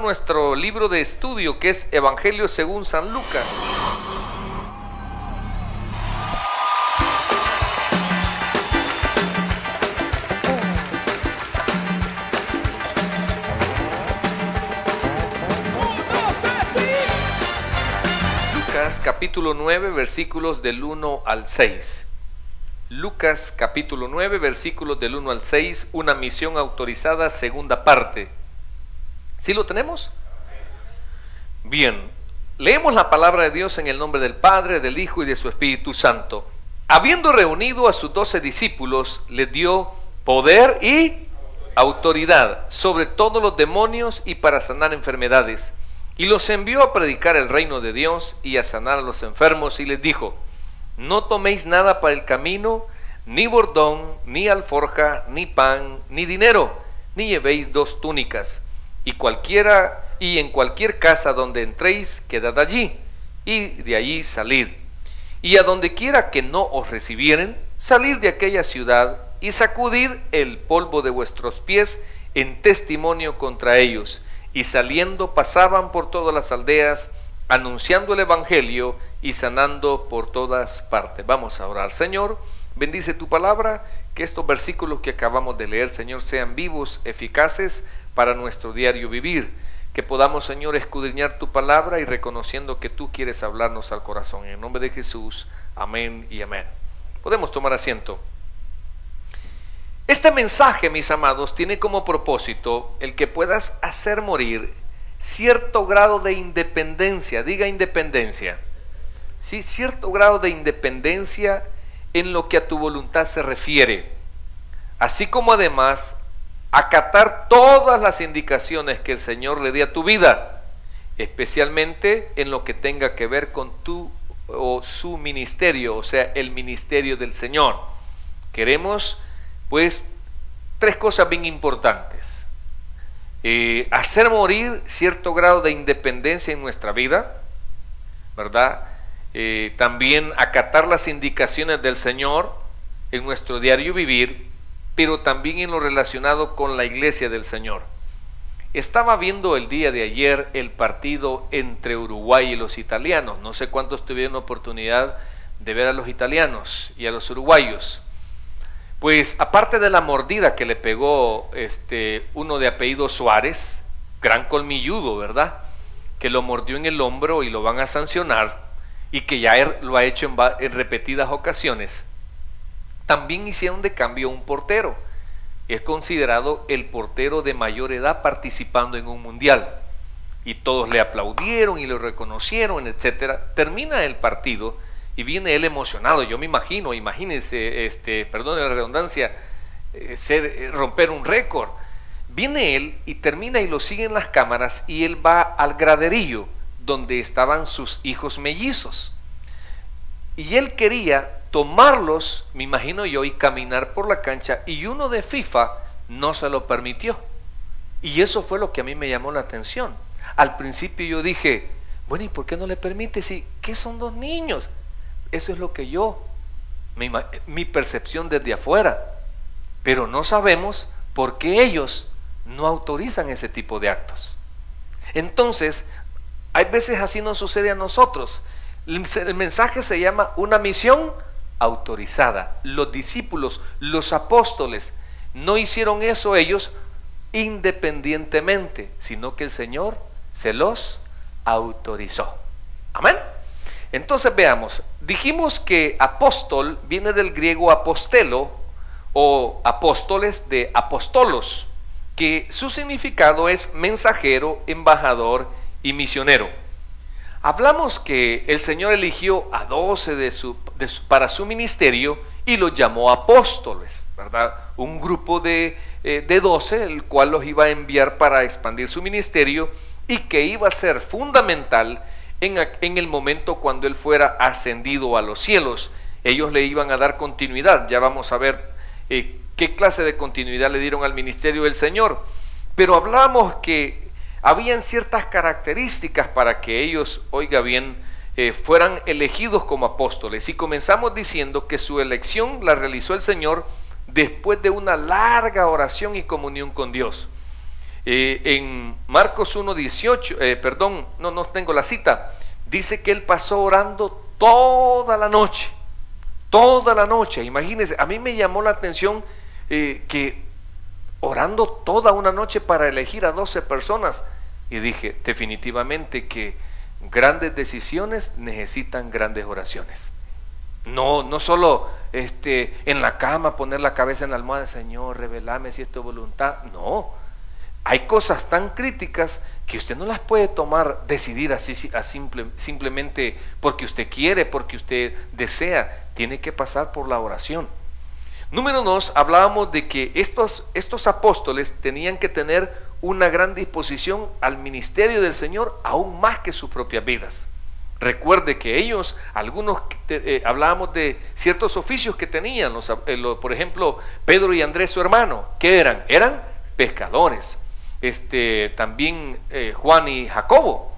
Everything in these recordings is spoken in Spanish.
nuestro libro de estudio que es Evangelio según San Lucas. Lucas capítulo 9 versículos del 1 al 6. Lucas capítulo 9 versículos del 1 al 6, una misión autorizada, segunda parte. ¿Sí lo tenemos? Bien, leemos la palabra de Dios en el nombre del Padre, del Hijo y de su Espíritu Santo. Habiendo reunido a sus 12 discípulos, les dio poder y autoridad sobre todos los demonios y para sanar enfermedades. Y los envió a predicar el reino de Dios y a sanar a los enfermos, y les dijo: no toméis nada para el camino, ni bordón, ni alforja, ni pan, ni dinero, ni llevéis 2 túnicas. Y en cualquier casa donde entréis, quedad allí, y de allí salid. Y a donde quiera que no os recibieren, salid de aquella ciudad, y sacudid el polvo de vuestros pies en testimonio contra ellos. Y saliendo pasaban por todas las aldeas, anunciando el evangelio y sanando por todas partes. Vamos a orar. Señor, bendice tu palabra, que estos versículos que acabamos de leer, Señor, sean vivos, eficaces para nuestro diario vivir. Que podamos, Señor, escudriñar tu palabra y reconociendo que tú quieres hablarnos al corazón. En el nombre de Jesús, amén y amén. Podemos tomar asiento. Este mensaje, mis amados, tiene como propósito el que puedas hacer morir cierto grado de independencia. Diga independencia. Sí, cierto grado de independencia en lo que a tu voluntad se refiere, así como además acatar todas las indicaciones que el Señor le dé a tu vida, especialmente en lo que tenga que ver con tu o su ministerio, o sea, el ministerio del Señor. Queremos pues 3 cosas bien importantes: hacer morir cierto grado de independencia en nuestra vida, ¿verdad? También acatar las indicaciones del Señor en nuestro diario vivir, pero también en lo relacionado con la iglesia del Señor. Estaba viendo el día de ayer el partido entre Uruguay y los italianos. No sé cuántos tuvieron oportunidad de ver a los italianos y a los uruguayos. Pues aparte de la mordida que le pegó uno de apellido Suárez, gran colmilludo, ¿verdad?, que lo mordió en el hombro y lo van a sancionar, y que ya lo ha hecho en repetidas ocasiones, también hicieron de cambio un portero. Es considerado el portero de mayor edad participando en un mundial, y todos le aplaudieron y lo reconocieron, etcétera. Termina el partido y viene él emocionado. Yo me imagino, imagínense, perdón la redundancia, romper un récord. Viene él y termina y lo siguen las cámaras, y él va al graderillo donde estaban sus hijos mellizos, y él quería tomarlos, me imagino yo, y caminar por la cancha, y uno de FIFA no se lo permitió. Y eso fue lo que a mí me llamó la atención. Al principio yo dije, bueno, ¿y por qué no le permite? Si, ¿qué son 2 niños? Eso es lo que mi percepción desde afuera, pero no sabemos por qué ellos no autorizan ese tipo de actos. Entonces, hay veces así nos sucede a nosotros. El mensaje se llama una misión autorizada. Los discípulos, los apóstoles, no hicieron eso ellos independientemente, sino que el Señor se los autorizó. Amén. Entonces veamos, dijimos que apóstol viene del griego apostelo o apóstoles de apostolos, que su significado es mensajero, embajador y misionero. Hablamos que el Señor eligió a 12 para su ministerio y los llamó apóstoles, ¿verdad? Un grupo de 12, el cual los iba a enviar para expandir su ministerio y que iba a ser fundamental en el momento cuando Él fuera ascendido a los cielos. Ellos le iban a dar continuidad. Ya vamos a ver qué clase de continuidad le dieron al ministerio del Señor. Pero hablamos que habían ciertas características para que ellos, oiga bien, fueran elegidos como apóstoles. Y comenzamos diciendo que su elección la realizó el Señor después de una larga oración y comunión con Dios. En Marcos 1:18, perdón, no tengo la cita, dice que él pasó orando toda la noche. Toda la noche, imagínense, a mí me llamó la atención que orando toda una noche para elegir a 12 personas, y dije, definitivamente que grandes decisiones necesitan grandes oraciones. No solo en la cama poner la cabeza en la almohada, Señor, revelame si es tu voluntad. No, hay cosas tan críticas que usted no las puede decidir así simplemente porque usted quiere, porque usted desea. Tiene que pasar por la oración. Número 2, hablábamos de que estos apóstoles tenían que tener una gran disposición al ministerio del Señor, aún más que sus propias vidas. Recuerde que ellos, algunos, hablábamos de ciertos oficios que tenían, por ejemplo, Pedro y Andrés, su hermano, ¿qué eran? Eran pescadores. También Juan y Jacobo,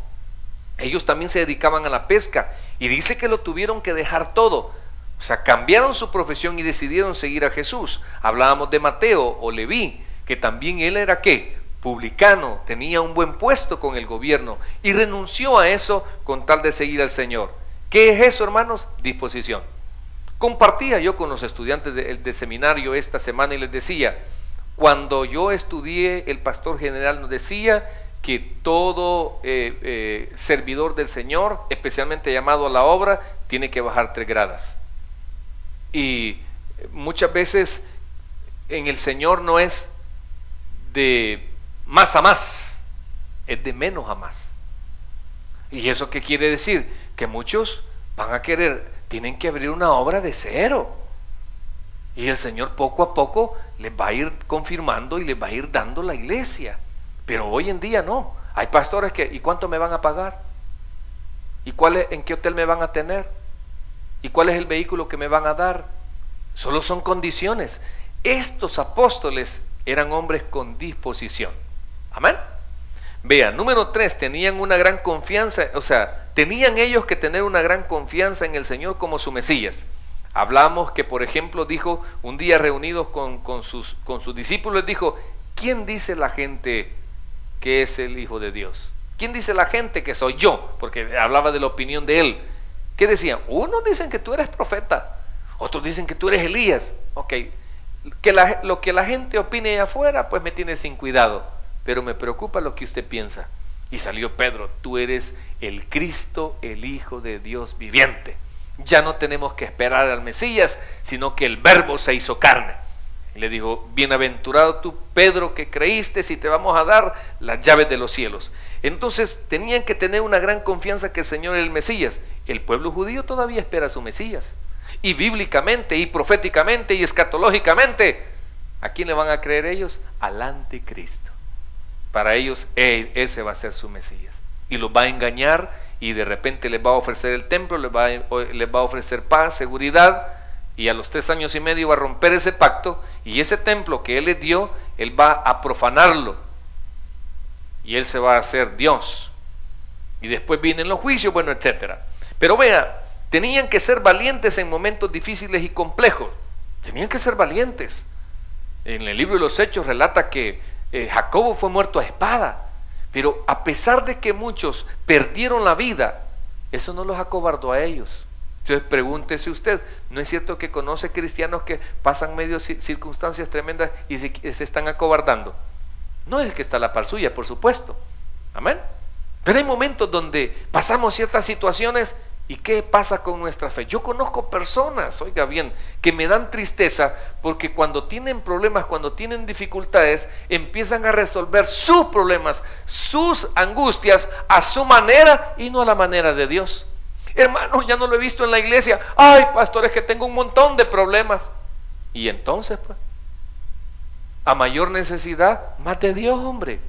ellos también se dedicaban a la pesca, y dice que lo tuvieron que dejar todo. O sea, cambiaron su profesión y decidieron seguir a Jesús. Hablábamos de Mateo o Leví, que también él era ¿qué? Publicano, tenía un buen puesto con el gobierno y renunció a eso con tal de seguir al Señor. ¿Qué es eso, hermanos? Disposición. Compartía yo con los estudiantes del seminario esta semana y les decía, cuando yo estudié, el pastor general nos decía que todo servidor del Señor, especialmente llamado a la obra, tiene que bajar 3 gradas. Y muchas veces en el Señor no es de más a más, es de menos a más. ¿Y eso qué quiere decir? Que muchos van a tienen que abrir una obra de cero. Y el Señor poco a poco les va a ir confirmando y les va a ir dando la iglesia. Pero hoy en día no. Hay pastores que, ¿y cuánto me van a pagar? ¿Y en qué hotel me van a tener? ¿Y cuál es el vehículo que me van a dar? Solo son condiciones. Estos apóstoles eran hombres con disposición. Amén. Vean, número 3, tenían una gran confianza, o sea, tenían ellos que tener una gran confianza en el Señor como su Mesías. Hablamos que, por ejemplo, dijo un día reunidos con sus discípulos, dijo, ¿quién dice la gente que es el Hijo de Dios? ¿Quién dice la gente que soy yo? Porque hablaba de la opinión de él. ¿Qué decían? Unos dicen que tú eres profeta, otros dicen que tú eres Elías. Ok, lo que la gente opine afuera, pues me tiene sin cuidado, pero me preocupa lo que usted piensa. Y salió Pedro, tú eres el Cristo, el Hijo de Dios viviente. Ya no tenemos que esperar al Mesías, sino que el Verbo se hizo carne. Y le dijo, bienaventurado tú, Pedro, que creíste, y te vamos a dar las llaves de los cielos. Entonces tenían que tener una gran confianza que el Señor era el Mesías. El pueblo judío todavía espera a su Mesías. Y bíblicamente, y proféticamente, y escatológicamente, ¿a quién le van a creer ellos? Al anticristo. Para ellos, ese va a ser su Mesías. Y los va a engañar, y de repente les va a ofrecer el templo, les va a ofrecer paz, seguridad, y a los 3 años y medio va a romper ese pacto, y ese templo que él les dio, él va a profanarlo, y él se va a hacer Dios. Y después vienen los juicios, bueno, etcétera. Pero vea, tenían que ser valientes en momentos difíciles y complejos. Tenían que ser valientes. En el libro de los Hechos relata que Jacobo fue muerto a espada, pero a pesar de que muchos perdieron la vida, eso no los acobardó a ellos. Entonces pregúntese usted, ¿no es cierto que conoce cristianos que pasan medio circunstancias tremendas y se están acobardando? No es el que está a la par suya, por supuesto. Amén. Pero hay momentos donde pasamos ciertas situaciones. ¿Y qué pasa con nuestra fe? Yo conozco personas, oiga bien, que me dan tristeza porque cuando tienen problemas, cuando tienen dificultades, empiezan a resolver sus problemas, sus angustias a su manera y no a la manera de Dios. Hermano, ya no lo he visto en la iglesia. Ay, pastor, es que tengo un montón de problemas. Y entonces, pues, a mayor necesidad, más de Dios, hombre.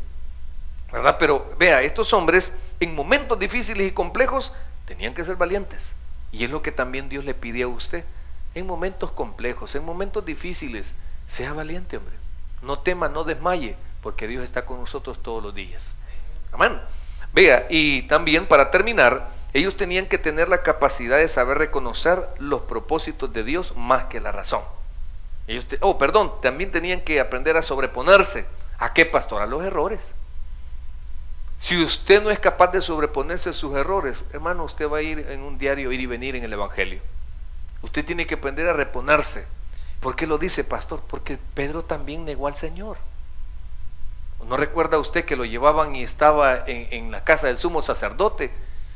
¿Verdad? Pero vea, estos hombres en momentos difíciles y complejos tenían que ser valientes. Y es lo que también Dios le pide a usted. En momentos complejos, en momentos difíciles, sea valiente, hombre. No tema, no desmaye, porque Dios está con nosotros todos los días. Amén. Vea, y también para terminar, ellos tenían que tener la capacidad de saber reconocer los propósitos de Dios más que la razón. También tenían que aprender a sobreponerse ¿A qué, pastor? A los errores. Si usted no es capaz de sobreponerse a sus errores, hermano, usted va a ir en un diario, ir y venir en el Evangelio. Usted tiene que aprender a reponerse. ¿Por qué lo dice, pastor? Porque Pedro también negó al Señor. ¿No recuerda usted que lo llevaban y estaba en la casa del sumo sacerdote?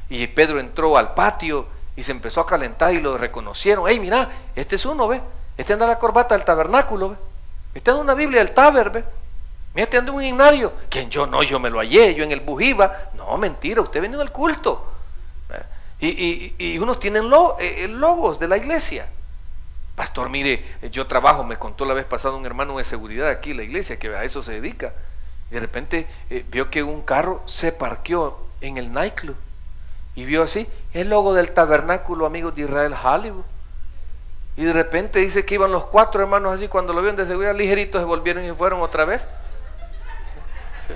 Y Pedro entró al patio y se empezó a calentar y lo reconocieron. ¡Ey, mira! Este es uno, ¿ve? Este anda la corbata del tabernáculo, ¿ve? Este anda una Biblia del taber, ¿ve? Mira, este anda un himnario. ¿Quién? Yo no, yo me lo hallé, yo en el bujiva. No, mentira, usted venido al culto. Y unos tienen logos de la iglesia. Pastor, mire, yo trabajo, me contó la vez pasada un hermano de seguridad aquí en la iglesia que a eso se dedica. Y de repente vio que un carro se parqueó en el nightclub y vio así el logo del tabernáculo Amigos de Israel Hollywood. Y de repente dice que iban los 4 hermanos así, cuando lo vieron de seguridad ligeritos se volvieron y fueron otra vez. Sí.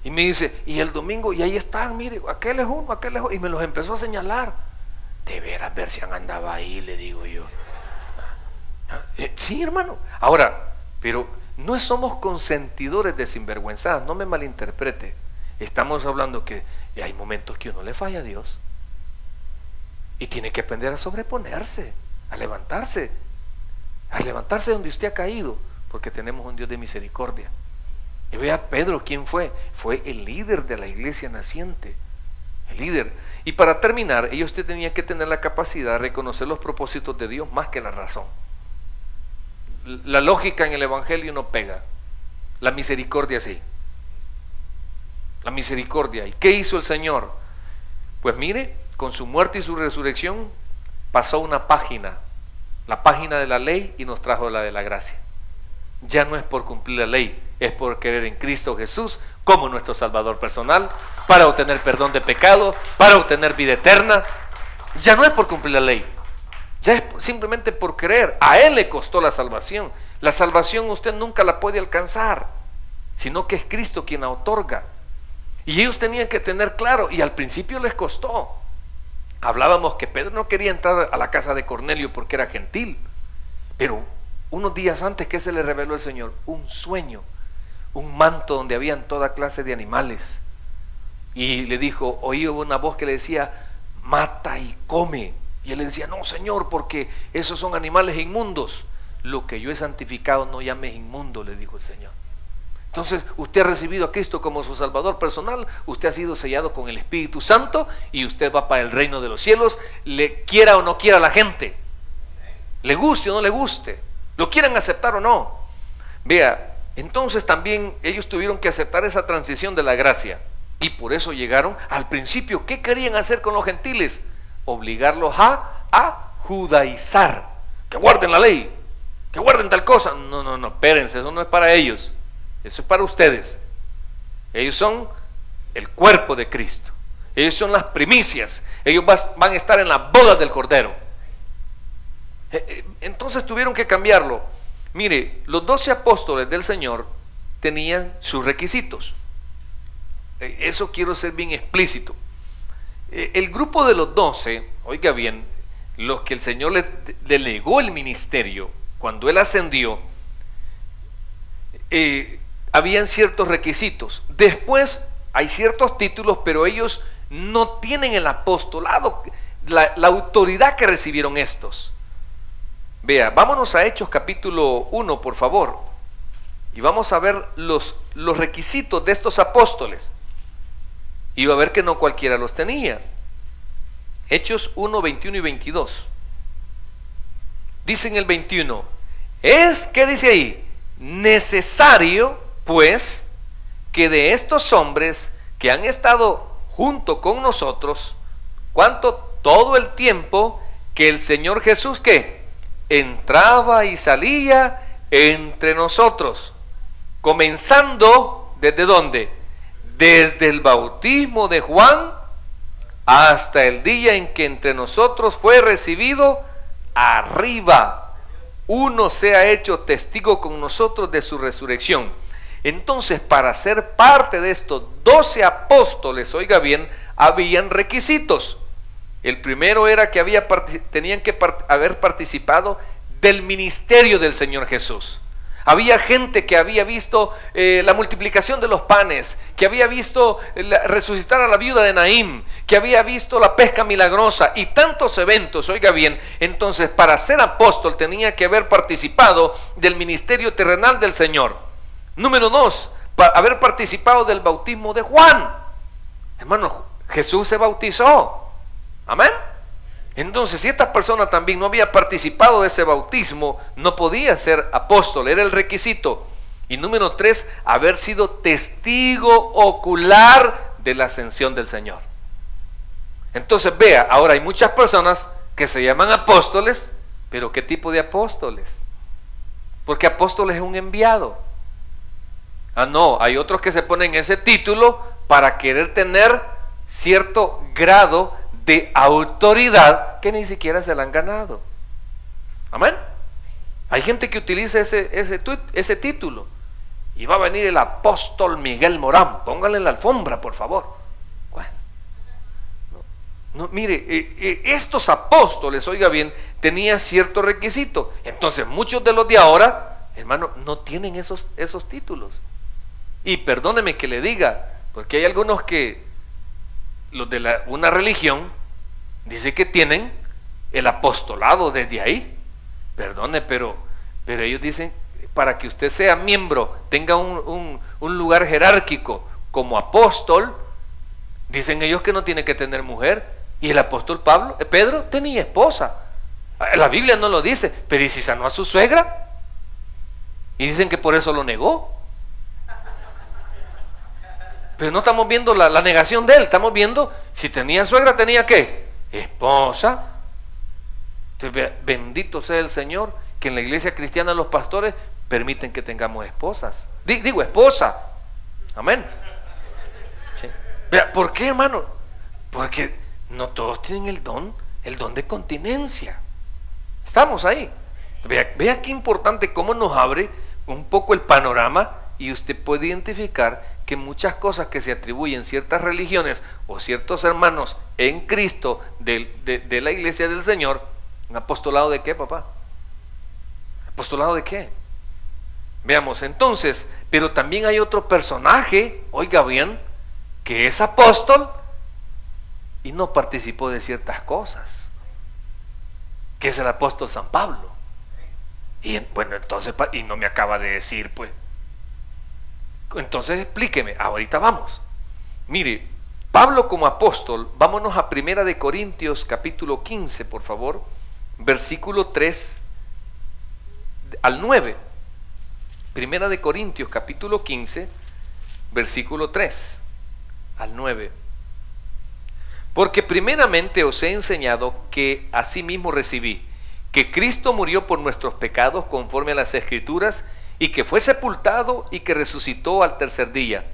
Y me dice, y el domingo, y ahí están, mire, aquel es uno, aquel es otro, y me los empezó a señalar. De veras, Bercián andaba ahí, le digo yo. Sí, hermano. Ahora, pero no somos consentidores de sinvergüenzas, no me malinterprete. Estamos hablando que hay momentos que uno le falla a Dios y tiene que aprender a sobreponerse, a levantarse donde usted ha caído, porque tenemos un Dios de misericordia. Y vea Pedro, ¿quién fue? Fue el líder de la iglesia naciente, el líder. Y para terminar, ellos tenían que tener la capacidad de reconocer los propósitos de Dios más que la razón. La lógica en el Evangelio no pega, la misericordia sí. La misericordia. ¿Y qué hizo el Señor? Pues mire, con su muerte y su resurrección pasó una página, la página de la ley, y nos trajo la de la gracia. Ya no es por cumplir la ley, es por creer en Cristo Jesús como nuestro Salvador personal, para obtener perdón de pecado, para obtener vida eterna. Ya no es por cumplir la ley, ya es simplemente por creer. A Él le costó la salvación. La salvación usted nunca la puede alcanzar, sino que es Cristo quien la otorga. Y ellos tenían que tener claro, y al principio les costó. Hablábamos que Pedro no quería entrar a la casa de Cornelio porque era gentil, pero unos días antes, que se le reveló el Señor, un sueño, un manto donde habían toda clase de animales, y le dijo, oí una voz que le decía, mata y come. Y él le decía, no, Señor, porque esos son animales inmundos. Lo que yo he santificado no llames inmundo, le dijo el Señor. Entonces, usted ha recibido a Cristo como su Salvador personal, usted ha sido sellado con el Espíritu Santo y usted va para el reino de los cielos, le quiera o no quiera la gente, le guste o no le guste, lo quieran aceptar o no. Vea, entonces también ellos tuvieron que aceptar esa transición de la gracia, y por eso llegaron al principio. ¿Qué querían hacer con los gentiles? Obligarlos a judaizar, que guarden la ley, que guarden tal cosa. No, espérense, eso no es para ellos. Eso es para ustedes. Ellos son el cuerpo de Cristo. Ellos son las primicias. Ellos van a estar en las bodas del Cordero. Entonces tuvieron que cambiarlo. Mire, los 12 apóstoles del Señor tenían sus requisitos. Eso quiero ser bien explícito. El grupo de los 12, oiga bien, los que el Señor le delegó el ministerio cuando Él ascendió, habían ciertos requisitos. Después hay ciertos títulos, pero ellos no tienen el apostolado, la autoridad que recibieron estos. Vea, vámonos a Hechos capítulo 1, por favor, y vamos a ver los requisitos de estos apóstoles. Y va a ver que no cualquiera los tenía. Hechos 1, 21 y 22. Dice en el 21, ¿qué dice ahí? Necesario, pues, que de estos hombres que han estado junto con nosotros, ¿cuánto? Todo el tiempo que el Señor Jesús, ¿qué? Entraba y salía entre nosotros, comenzando, ¿desde dónde? Desde el bautismo de Juan hasta el día en que entre nosotros fue recibido arriba. Uno se ha hecho testigo con nosotros de su resurrección. Entonces, para ser parte de estos 12 apóstoles, oiga bien, habían requisitos. El primero era que tenían que haber participado del ministerio del Señor Jesús. Había gente que había visto la multiplicación de los panes, que había visto resucitar a la viuda de Naín, que había visto la pesca milagrosa y tantos eventos, oiga bien. Entonces, para ser apóstol tenía que haber participado del ministerio terrenal del Señor. Número 2, haber participado del bautismo de Juan. Hermano, Jesús se bautizó. Amén. Entonces, si esta persona también no había participado de ese bautismo, no podía ser apóstol, era el requisito. Y número 3, haber sido testigo ocular de la ascensión del Señor. Entonces, vea, ahora hay muchas personas que se llaman apóstoles, pero ¿qué tipo de apóstoles? Porque apóstol es un enviado. Ah, no, hay otros que se ponen ese título para querer tener cierto grado de autoridad que ni siquiera se la han ganado. Amén. Hay gente que utiliza ese título. Y va a venir el apóstol Miguel Morán. Póngale en la alfombra, por favor. Bueno, no, mire, estos apóstoles, oiga bien, tenían cierto requisito. Entonces muchos de los de ahora, hermano, no tienen esos títulos. Y perdóneme que le diga, porque hay algunos que los de una religión dice que tienen el apostolado desde ahí. Perdone, pero ellos dicen, para que usted sea miembro, tenga un lugar jerárquico como apóstol, dicen ellos que no tiene que tener mujer. Y el apóstol Pedro tenía esposa. La Biblia no lo dice, pero ¿y si sanó a su suegra? Y dicen que por eso lo negó. Pero no estamos viendo la negación de él, estamos viendo si tenía suegra, tenía ¿qué? Esposa. Entonces, bendito sea el Señor, que en la iglesia cristiana los pastores permiten que tengamos esposas. Digo esposa. Amén. Sí. ¿Por qué, hermano? Porque no todos tienen el don de continencia. Estamos ahí. Vea qué importante cómo nos abre un poco el panorama, y usted puede identificar que muchas cosas que se atribuyen ciertas religiones o ciertos hermanos en Cristo de la iglesia del Señor, ¿un apostolado de qué, papá? ¿Apostolado de qué? Veamos entonces, pero también hay otro personaje, oiga bien, que es apóstol y no participó de ciertas cosas, que es el apóstol San Pablo. Y bueno, entonces, y no me acaba de decir, pues. Entonces explíqueme, ahorita vamos. Mire, Pablo como apóstol, vámonos a 1 de Corintios capítulo 15, por favor, versículo 3 al 9. 1 de Corintios capítulo 15, versículo 3 al 9. Porque primeramente os he enseñado que asimismo recibí, que Cristo murió por nuestros pecados conforme a las Escrituras, y que fue sepultado y que resucitó al tercer día,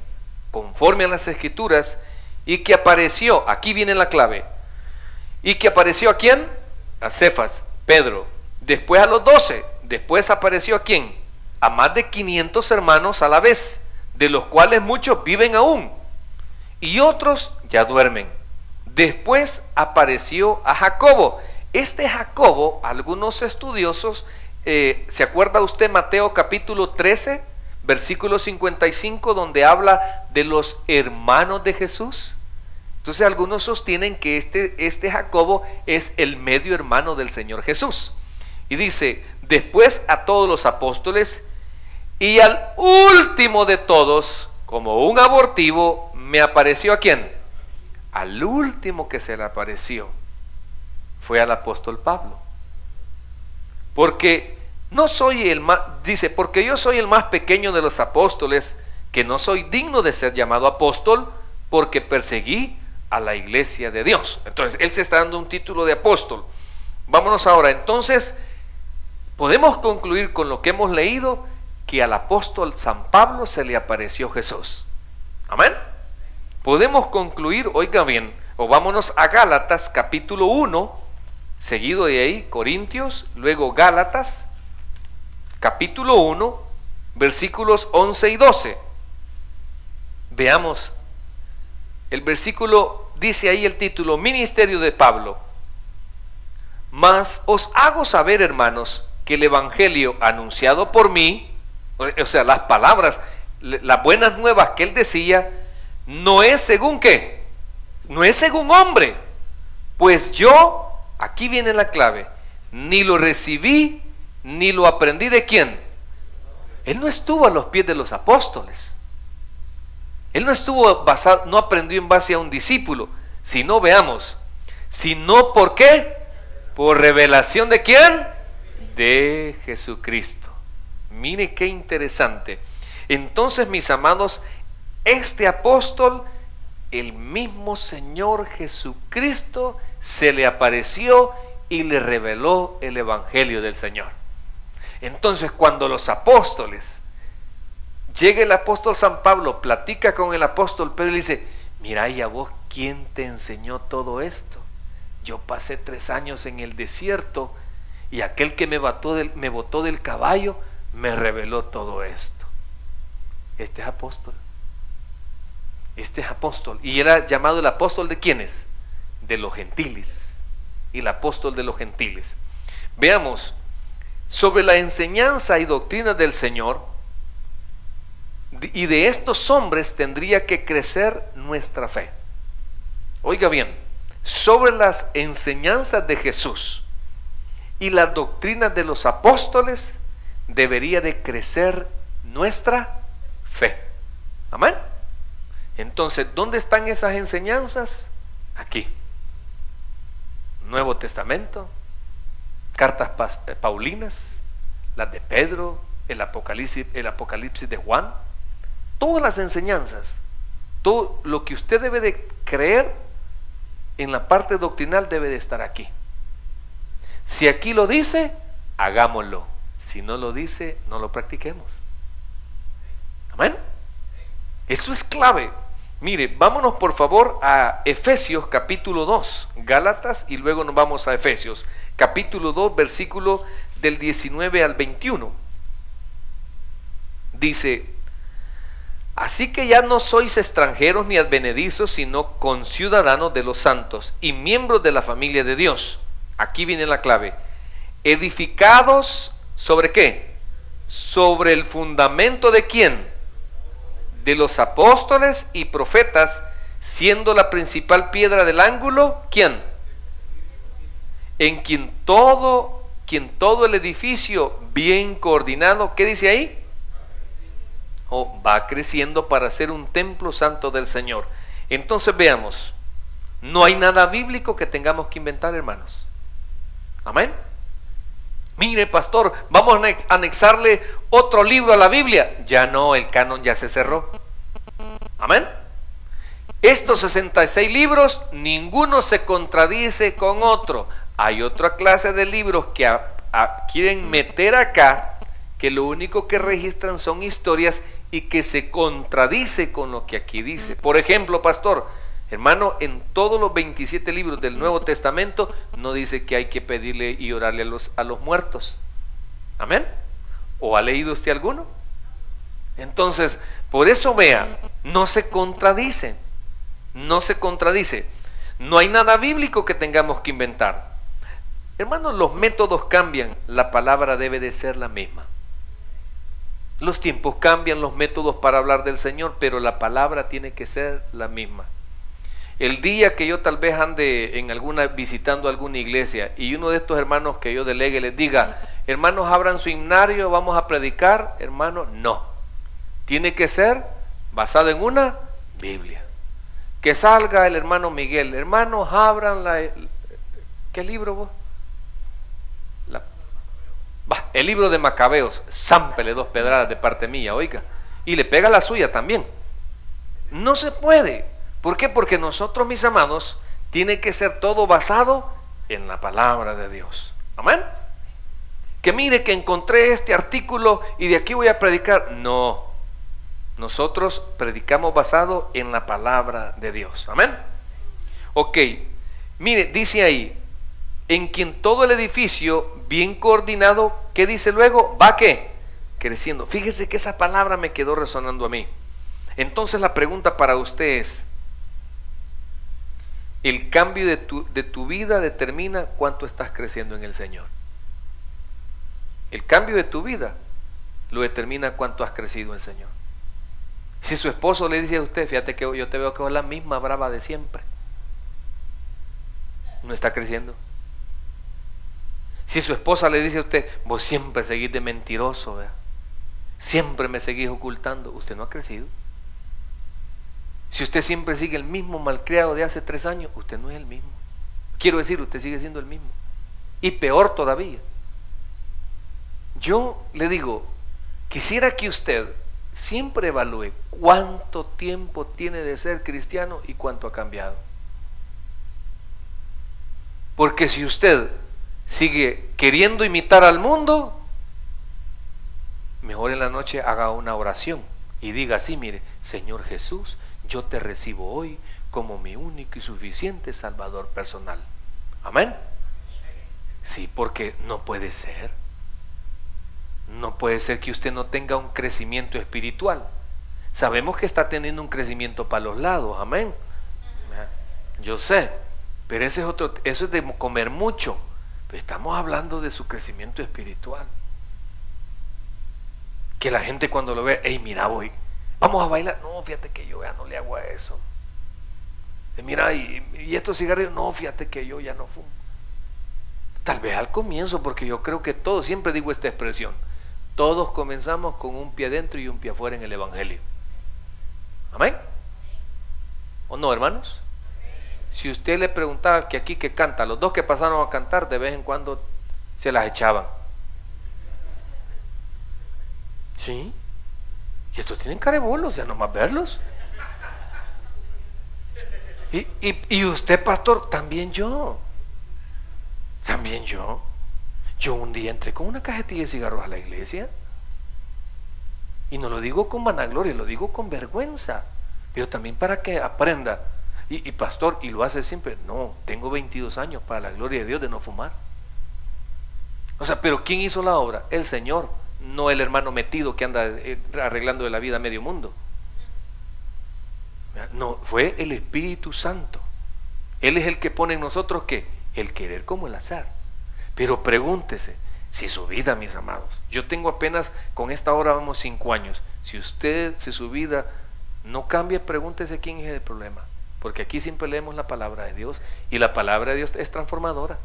conforme a las Escrituras, y que apareció, aquí viene la clave, y que apareció ¿a quién? A Cefas, Pedro, después a los 12, después apareció ¿a quién? A más de 500 hermanos a la vez, de los cuales muchos viven aún, y otros ya duermen. Después apareció a Jacobo. Este Jacobo, algunos estudiosos, ¿se acuerda usted Mateo capítulo 13, versículo 55, donde habla de los hermanos de Jesús? Entonces algunos sostienen que este Jacobo es el medio hermano del Señor Jesús. Y dice, después a todos los apóstoles, y al último de todos, como un abortivo, me apareció ¿a quién? Al último que se le apareció fue al apóstol Pablo. Porque no soy el más, dice, porque yo soy el más pequeño de los apóstoles, que no soy digno de ser llamado apóstol, porque perseguí a la iglesia de Dios. Entonces, él se está dando un título de apóstol. Vámonos ahora, entonces, podemos concluir con lo que hemos leído, que al apóstol San Pablo se le apareció Jesús. Amén. Podemos concluir, oiga bien, o vámonos a Gálatas capítulo 1, seguido de ahí Corintios, luego Gálatas capítulo 1, versículos 11 y 12. Veamos, el versículo dice ahí el título, Ministerio de Pablo. Mas os hago saber, hermanos, que el evangelio anunciado por mí O sea, las palabras, las buenas nuevas que él decía, no es según qué, no es según hombre, pues yo, aquí viene la clave, ni lo recibí, ni lo aprendí de quién. Él no estuvo a los pies de los apóstoles. Él no estuvo basado, no aprendió en base a un discípulo, sino veamos, sino ¿por qué? Por revelación de quién? De Jesucristo. Mire qué interesante. Entonces, mis amados, este apóstol, el mismo Señor Jesucristo se le apareció y le reveló el evangelio del Señor. Entonces, cuando los apóstoles, llega el apóstol San Pablo, platica con el apóstol Pedro y le dice, mira, ¿y a vos quién te enseñó todo esto? Yo pasé 3 años en el desierto y aquel que me botó del caballo me reveló todo esto. Este es apóstol. Este es apóstol. Y era llamado el apóstol de ¿quiénes? De los gentiles. Y el apóstol de los gentiles. Veamos, sobre la enseñanza y doctrina del Señor, y de estos hombres tendría que crecer nuestra fe. Oiga bien, sobre las enseñanzas de Jesús y las doctrinas de los apóstoles debería de crecer nuestra fe. Amén. Entonces, ¿dónde están esas enseñanzas? Aquí. Nuevo Testamento, cartas paulinas, las de Pedro, el Apocalipsis de Juan, todas las enseñanzas, todo lo que usted debe de creer en la parte doctrinal debe de estar aquí. Si aquí lo dice, hagámoslo. Si no lo dice, no lo practiquemos. Amén. Eso es clave. Mire, vámonos por favor a Efesios capítulo 2, Gálatas, y luego nos vamos a Efesios capítulo 2, versículo del 19 al 21. Dice, así que ya no sois extranjeros ni advenedizos, sino conciudadanos de los santos y miembros de la familia de Dios. Aquí viene la clave. Edificados ¿sobre qué? Sobre el fundamento de ¿quién? De los apóstoles y profetas, siendo la principal piedra del ángulo, ¿quién? En quien todo el edificio bien coordinado, ¿qué dice ahí? Va creciendo para ser un templo santo del Señor. Entonces veamos, no hay nada bíblico que tengamos que inventar, hermanos. Amén. Mire, pastor, vamos a anexarle otro libro a la Biblia. Ya no, el canon ya se cerró. Amén. Estos 66 libros, ninguno se contradice con otro. Hay otra clase de libros que quieren meter acá, que lo único que registran son historias y que se contradice con lo que aquí dice. Por ejemplo, pastor, hermano, en todos los 27 libros del Nuevo Testamento no dice que hay que pedirle y orarle a los muertos. Amén. ¿O ha leído usted alguno? Entonces, por eso vea, no se contradice. No se contradice. No hay nada bíblico que tengamos que inventar. Hermanos, los métodos cambian, la palabra debe de ser la misma. Los tiempos cambian, los métodos para hablar del Señor, pero la palabra tiene que ser la misma. El día que yo tal vez ande visitando alguna iglesia y uno de estos hermanos que yo delegue les diga, hermanos, abran su himnario, vamos a predicar, hermano, no. Tiene que ser basado en una Biblia. Que salga el hermano Miguel, hermanos, abran ¿qué libro vos? El libro de Macabeos, zámpele 2 pedradas de parte mía, oiga, y le pega la suya también. No se puede. ¿Por qué? Porque nosotros, mis amados, tiene que ser todo basado en la palabra de Dios. Amén. Que mire que encontré este artículo y de aquí voy a predicar. No, nosotros predicamos basado en la palabra de Dios. Amén. Ok, mire, dice ahí, en quien todo el edificio bien coordinado, ¿qué dice luego? ¿Va qué? Creciendo. Fíjese que esa palabra me quedó resonando a mí. Entonces la pregunta para usted es, el cambio de tu vida determina cuánto estás creciendo en el Señor. El cambio de tu vida lo determina cuánto has crecido en el Señor. Si su esposo le dice a usted, fíjate que yo te veo que sos la misma brava de siempre, no está creciendo. Si su esposa le dice a usted, vos siempre seguís de mentiroso, ¿verdad? Siempre me seguís ocultando, usted no ha crecido. Si usted siempre sigue el mismo malcriado de hace 3 años, usted no es el mismo. Quiero decir, usted sigue siendo el mismo. Y peor todavía. Yo le digo, quisiera que usted siempre evalúe cuánto tiempo tiene de ser cristiano y cuánto ha cambiado. Porque si usted sigue queriendo imitar al mundo, mejor en la noche haga una oración y diga así, mire, Señor Jesús, yo te recibo hoy como mi único y suficiente Salvador personal. Amén. Sí, porque no puede ser. No puede ser que usted no tenga un crecimiento espiritual. Sabemos que está teniendo un crecimiento para los lados, amén. Yo sé, pero ese es otro, eso es de comer mucho. Pero estamos hablando de su crecimiento espiritual. Que la gente cuando lo ve, hey, mira, voy, vamos a bailar. No, fíjate que yo ya no le hago a eso. Mira, y estos cigarrillos, no, fíjate que yo ya no fumo. Tal vez al comienzo, porque yo creo que todos, siempre digo esta expresión, todos comenzamos con un pie adentro y un pie afuera en el Evangelio. ¿Amén? ¿O no, hermanos? Si usted le preguntaba que aquí que canta, los dos que pasaron a cantar, de vez en cuando se las echaban. ¿Sí? Y estos tienen carebolos, ya nomás verlos. Y usted, pastor, también yo. También yo. Yo un día entré con una cajetilla de cigarros a la iglesia. Y no lo digo con vanagloria, lo digo con vergüenza. Pero también para que aprenda. Y pastor, y lo hace siempre. No, tengo 22 años para la gloria de Dios de no fumar. O sea, pero ¿quién hizo la obra? El Señor, no el hermano metido que anda arreglando de la vida a medio mundo. No, fue el Espíritu Santo. Él es el que pone en nosotros ¿qué? El querer como el hacer. Pero pregúntese, si su vida, mis amados, yo tengo apenas, con esta hora vamos 5 años, si su vida no cambia, pregúntese quién es el problema. Porque aquí siempre leemos la palabra de Dios y la palabra de Dios es transformadora.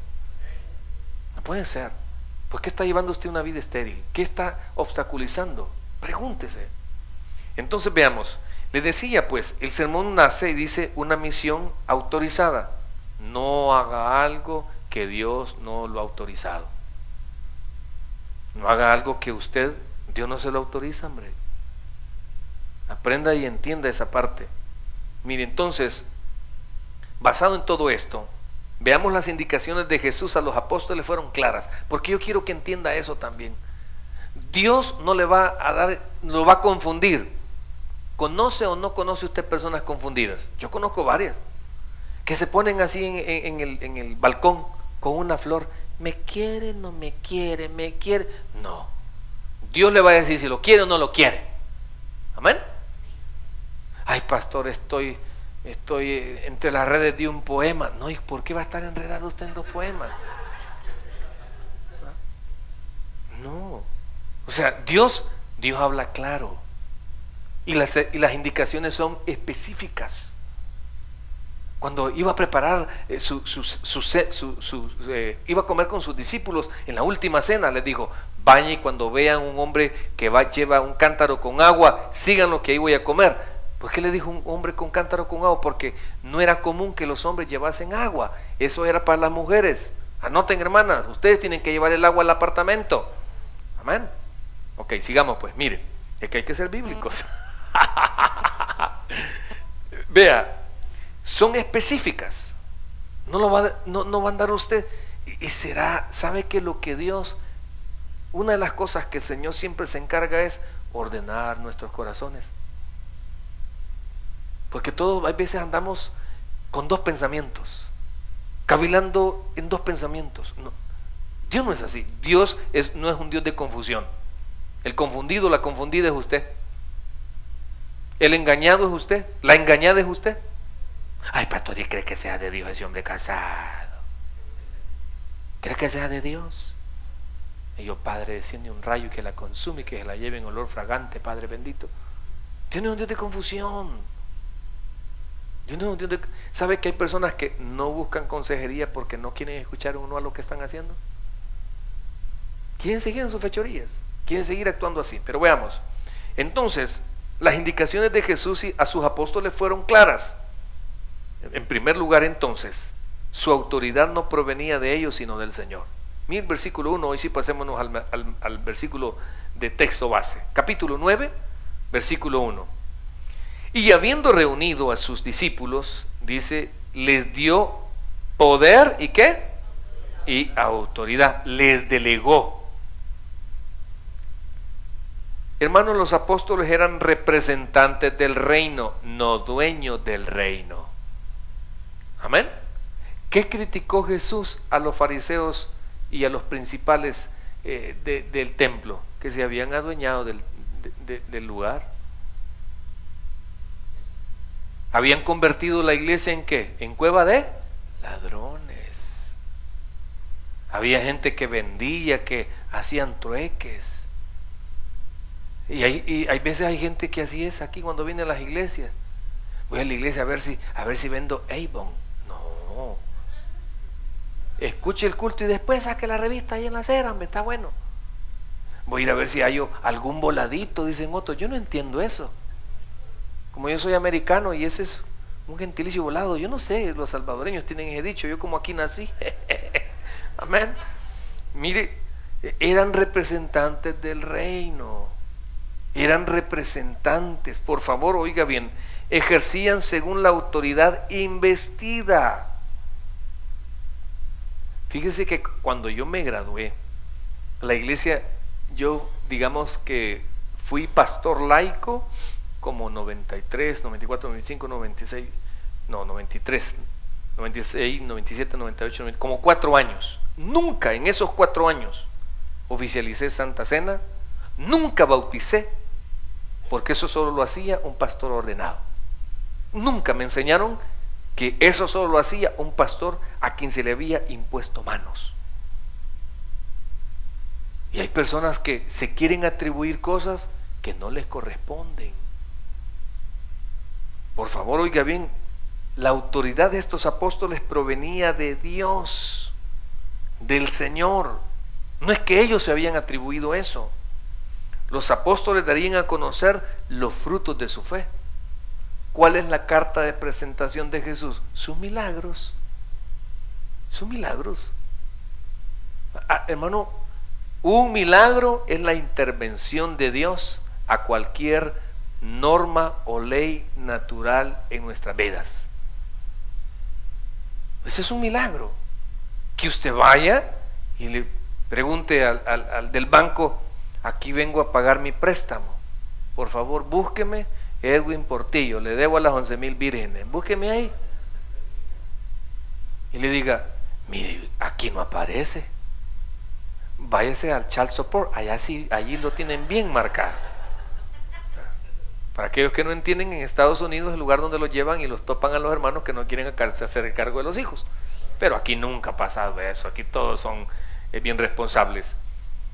No puede ser. ¿Por qué está llevando usted una vida estéril? ¿Qué está obstaculizando? Pregúntese. Entonces veamos, le decía pues, el sermón nace y dice una misión autorizada. No haga algo que Dios no lo ha autorizado. No haga algo que Dios no se lo autoriza, hombre. Aprenda y entienda esa parte. Mire, entonces, basado en todo esto, veamos las indicaciones de Jesús a los apóstoles fueron claras, porque yo quiero que entienda eso también. Dios no le va a dar, lo va a confundir. ¿Conoce o no conoce usted personas confundidas? Yo conozco varias que se ponen así en el balcón con una flor. ¿Me quiere, no me quiere, me quiere? No. Dios le va a decir si lo quiere o no lo quiere. Amén. Ay, pastor, estoy entre las redes de un poema. No, ¿y por qué va a estar enredado usted en 2 poemas? No. O sea, Dios habla claro. Y las indicaciones son específicas. Cuando iba a preparar iba a comer con sus discípulos en la última cena, les dijo, vayan y cuando vean un hombre que lleva un cántaro con agua, síganlo que ahí voy a comer. ¿Por qué le dijo un hombre con cántaro con agua? Porque no era común que los hombres llevasen agua, eso era para las mujeres. Anoten, hermanas, ustedes tienen que llevar el agua al apartamento. Amén. Ok, sigamos pues, miren, es que hay que ser bíblicos. Vea, son específicas. No va a andar usted. Y será, ¿sabe que lo que Dios, una de las cosas que el Señor siempre se encarga es ordenar nuestros corazones? Porque todos a veces andamos con 2 pensamientos, cavilando en 2 pensamientos. No, Dios no es así. Dios no es un Dios de confusión. El confundido, la confundida es usted. El engañado es usted. La engañada es usted. Ay, pastor, ¿y cree que sea de Dios ese hombre casado? ¿Cree que sea de Dios? Y yo, Padre, desciende un rayo que la consume y que se la lleve en olor fragante, Padre bendito. Tiene un Dios de confusión. ¿Sabe que hay personas que no buscan consejería porque no quieren escuchar uno a lo que están haciendo? Quieren seguir en sus fechorías, quieren seguir actuando así. Pero veamos, entonces, las indicaciones de Jesús a sus apóstoles fueron claras. En primer lugar, entonces, su autoridad no provenía de ellos, sino del Señor. Mira el versículo 1, hoy sí pasémonos al versículo de texto base. Capítulo 9, versículo 1. Y habiendo reunido a sus discípulos, dice, les dio poder, ¿y qué? Y autoridad, les delegó. Hermanos, los apóstoles eran representantes del reino, no dueños del reino. Amén. ¿Qué criticó Jesús a los fariseos y a los principales del templo? Que se habían adueñado del lugar. Habían convertido la iglesia ¿en qué? En cueva de ladrones. Había gente que vendía, que hacían trueques. Y hay veces hay gente que así es aquí cuando viene a las iglesias. Voy a la iglesia a ver si vendo Avon. No. Escuche el culto y después saque la revista ahí en la acera, me está bueno. Voy a ir a ver si hay algún voladito, dicen otros. Yo no entiendo eso. Como yo soy americano y ese es un gentilicio volado, yo no sé, los salvadoreños tienen ese dicho, yo como aquí nací. Amén. Mire, eran representantes del reino. Eran representantes, por favor, oiga bien, ejercían según la autoridad investida. Fíjese que cuando yo me gradué, la iglesia, yo digamos que fui pastor laico como 93, 94, 95, 96, no, 93, 96, 97, 98, 90, como 4 años. Nunca en esos 4 años oficialicé Santa Cena, nunca bauticé, porque eso solo lo hacía un pastor ordenado. Nunca me enseñaron que eso solo lo hacía un pastor a quien se le había impuesto manos. Y hay personas que se quieren atribuir cosas que no les corresponden. Por favor, oiga bien, la autoridad de estos apóstoles provenía de Dios, del Señor. No es que ellos se habían atribuido eso. Los apóstoles darían a conocer los frutos de su fe. ¿Cuál es la carta de presentación de Jesús? Sus milagros. Sus milagros. Hermano, un milagro es la intervención de Dios a cualquier norma o ley natural en nuestras vidas. Ese es un milagro. Que usted vaya y le pregunte al del banco: aquí vengo a pagar mi préstamo, por favor búsqueme Edwin Portillo, le debo a las 11,000 vírgenes, búsqueme ahí. Y le diga: mire, aquí no aparece, váyase al Child Support, allá sí, allí lo tienen bien marcado. Para aquellos que no entienden, en Estados Unidos es el lugar donde los llevan y los topan a los hermanos que no quieren hacer cargo de los hijos. Pero aquí nunca ha pasado eso, aquí todos son bien responsables.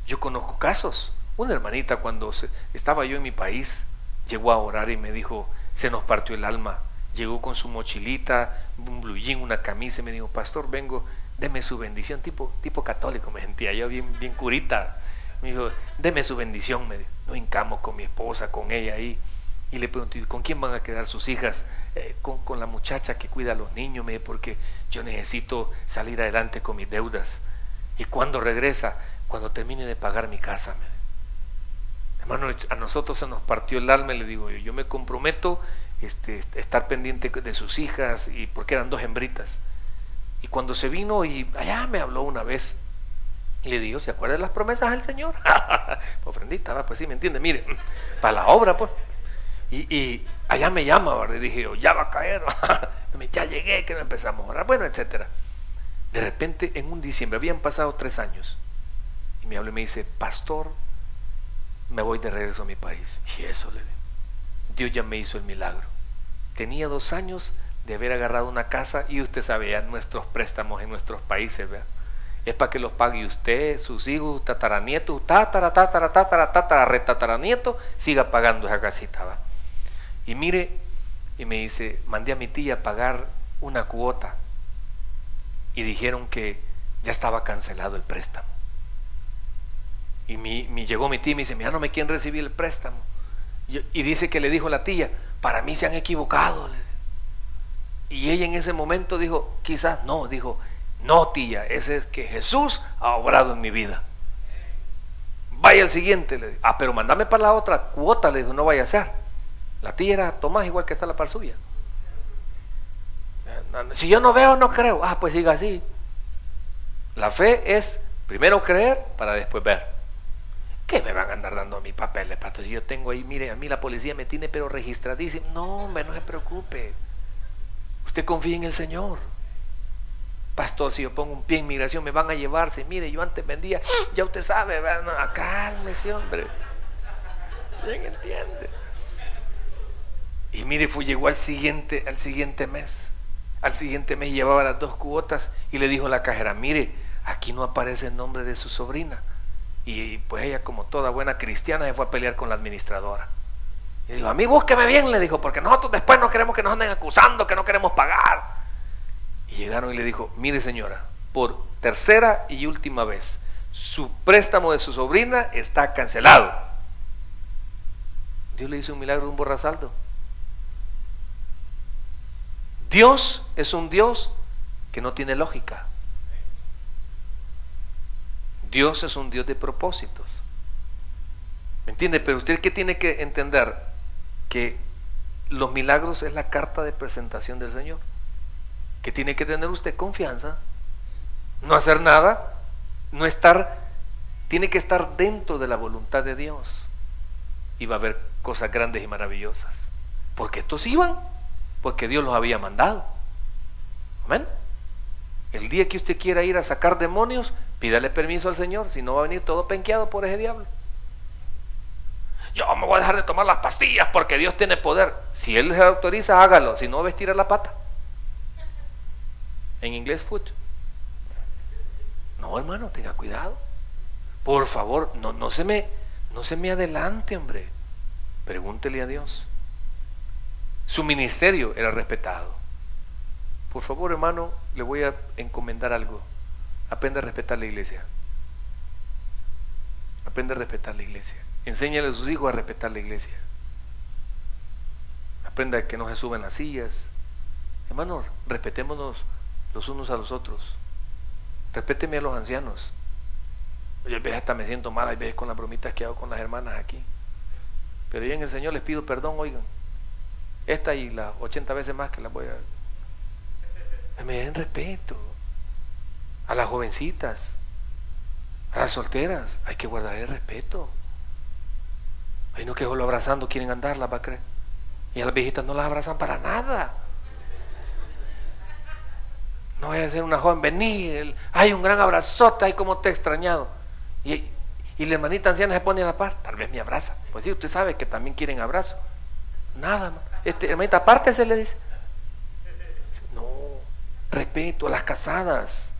Yo conozco casos. Una hermanita, cuando estaba yo en mi país, llegó a orar y me dijo: se nos partió el alma. Llegó con su mochilita, un blue jean, una camisa, y me dijo: pastor, vengo, deme su bendición. Tipo católico me sentía yo, bien curita. Me dijo: deme su bendición. Me dijo. Nos hincamos con mi esposa, con ella ahí, y le pregunté: ¿con quién van a quedar sus hijas? Con la muchacha que cuida a los niños, me dijo, porque yo necesito salir adelante con mis deudas. ¿Y cuándo regresa? Cuando termine de pagar mi casa. Hermano, a nosotros se nos partió el alma. Y le digo yo me comprometo estar pendiente de sus hijas, y porque eran 2 hembritas. Y cuando se vino y allá me habló una vez, y le digo: ¿se acuerda de las promesas del Señor? Ofrendita, pues sí, me entiende, mire, para la obra, pues. Y allá me llama, ¿verdad? Y dije yo: ya va a caer, ya llegué, que no empezamos a orar, bueno, etcétera. De repente, en un diciembre, habían pasado 3 años, y me habla y me dice: pastor, me voy de regreso a mi país. Y eso, le digo, Dios ya me hizo el milagro. Tenía 2 años de haber agarrado una casa, y usted sabe ya nuestros préstamos en nuestros países, ¿verdad? es para que los pague usted, sus hijos, tataranietos, tataranieto, siga pagando esa casita, ¿va? Y mire, y me dice, mandé a mi tía a pagar una cuota y dijeron que ya estaba cancelado el préstamo. Y llegó mi tía y me dice, mira, no me quieren recibir el préstamo. Y dice que le dijo la tía, para mí se han equivocado. Y ella en ese momento dijo, quizás no, dijo, no tía, ese es que Jesús ha obrado en mi vida. Vaya al siguiente, le dijo. Ah, pero mándame para la otra cuota, le dijo, no vaya a ser. La tía era Tomás, igual que está la par suya. Si yo no veo, no creo. Ah, pues siga así. La fe es primero creer para después ver. ¿Qué me van a andar dando a mi papeles, pato? Si yo tengo ahí, mire, a mí la policía me tiene pero registradísimo. No, hombre, no se preocupe. Usted confía en el Señor. Pastor, si yo pongo un pie en migración me van a llevarse. Mire, yo antes vendía, ya usted sabe, no, cálmese, hombre. Bien entiende. Y mire, llegó al siguiente mes. Al siguiente mes llevaba las 2 cuotas y le dijo a la cajera, mire, aquí no aparece el nombre de su sobrina. Y pues ella, como toda buena cristiana, se fue a pelear con la administradora. Y dijo, a mí búsqueme bien, le dijo, porque nosotros después no queremos que nos anden acusando, que no queremos pagar. Y llegaron y le dijo, mire señora, por tercera y última vez, su préstamo de su sobrina está cancelado. Dios le hizo un milagro de un borrasaldo. Dios es un Dios que no tiene lógica. Dios es un Dios de propósitos. ¿Me entiende? Pero usted que tiene que entender que los milagros es la carta de presentación del Señor. Que tiene que tener usted confianza, no hacer nada, no estar, tiene que estar dentro de la voluntad de Dios. Y va a haber cosas grandes y maravillosas. Porque estos iban, porque Dios los había mandado. Amén. El día que usted quiera ir a sacar demonios, pídale permiso al Señor, si no va a venir todo penqueado por ese diablo. Yo me voy a dejar de tomar las pastillas porque Dios tiene poder. Si Él les autoriza, hágalo, si no, va a estirar la pata. En inglés, foot. No, hermano, tenga cuidado. Por favor, no se me adelante, hombre. Pregúntele a Dios. Su ministerio era respetado. Por favor, hermano, le voy a encomendar algo. Aprenda a respetar la iglesia. Aprenda a respetar la iglesia. Enséñale a sus hijos a respetar la iglesia. Aprenda a que no se suban las sillas. Hermano, respetémonos los unos a los otros. Respéteme a los ancianos. Yo a veces hasta me siento mal, a veces con las bromitas que hago con las hermanas aquí. Pero yo en el Señor les pido perdón, oigan. Esta y las 80 veces más que las voy a... Me den respeto. A las jovencitas, a las solteras, hay que guardar el respeto. Hay no que solo abrazando quieren andarlas, va a creer. Y a las viejitas no las abrazan para nada. No vaya a ser una joven, vení, hay un gran abrazote, ay como te he extrañado. Y la hermanita anciana se pone a la par, tal vez me abraza. Pues sí, usted sabe que también quieren abrazo. Nada más. Hermanita, aparte se le dice. No, respeto a las casadas.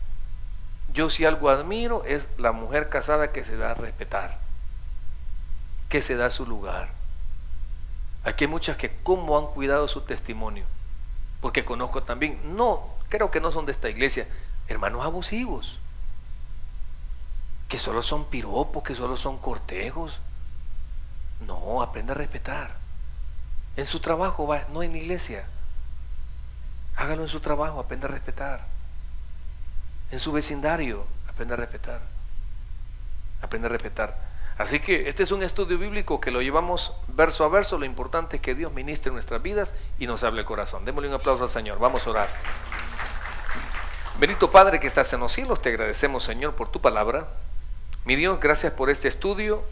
Yo si algo admiro es la mujer casada que se da a respetar, que se da su lugar. Aquí hay muchas que cómo han cuidado su testimonio, porque conozco también, no, creo que no son de esta iglesia, hermanos abusivos, que solo son piropos, que solo son cortejos. No, aprenda a respetar. En su trabajo, va, no en la iglesia. Hágalo en su trabajo, aprenda a respetar. En su vecindario, aprenda a respetar. Aprenda a respetar. Así que este es un estudio bíblico que lo llevamos verso a verso. Lo importante es que Dios ministre en nuestras vidas y nos hable el corazón. Démosle un aplauso al Señor. Vamos a orar. Bendito Padre que estás en los cielos, te agradecemos, Señor, por tu palabra. Mi Dios, gracias por este estudio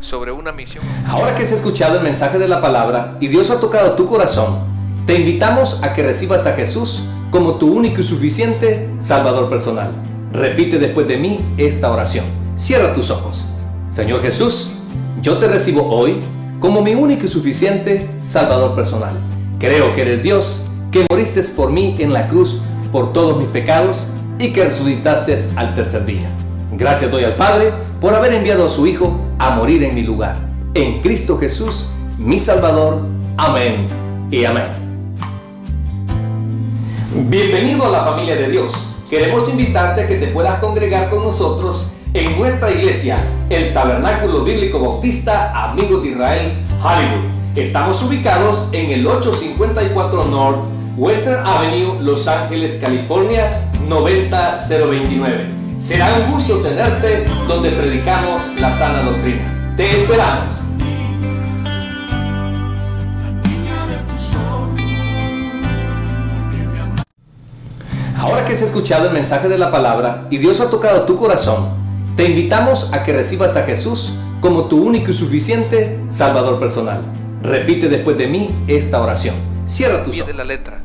sobre una misión. Ahora que has escuchado el mensaje de la palabra y Dios ha tocado tu corazón, te invitamos a que recibas a Jesús como tu único y suficiente Salvador personal. Repite después de mí esta oración. Cierra tus ojos. Señor Jesús, yo te recibo hoy como mi único y suficiente Salvador personal. Creo que eres Dios, que moriste por mí en la cruz por todos mis pecados y que resucitaste al tercer día. Gracias doy al Padre por haber enviado a su Hijo a morir en mi lugar. En Cristo Jesús, mi Salvador. Amén y amén. Bienvenido a la familia de Dios. Queremos invitarte a que te puedas congregar con nosotros en nuestra iglesia, el Tabernáculo Bíblico Bautista Amigos de Israel, Hollywood. Estamos ubicados en el 854 North Western Avenue, Los Ángeles, California, 90029. Será un gusto tenerte donde predicamos la sana doctrina. Te esperamos. Ahora que has escuchado el mensaje de la palabra y Dios ha tocado tu corazón, te invitamos a que recibas a Jesús como tu único y suficiente Salvador personal. Repite después de mí esta oración. Cierra tus ojos. De la letra.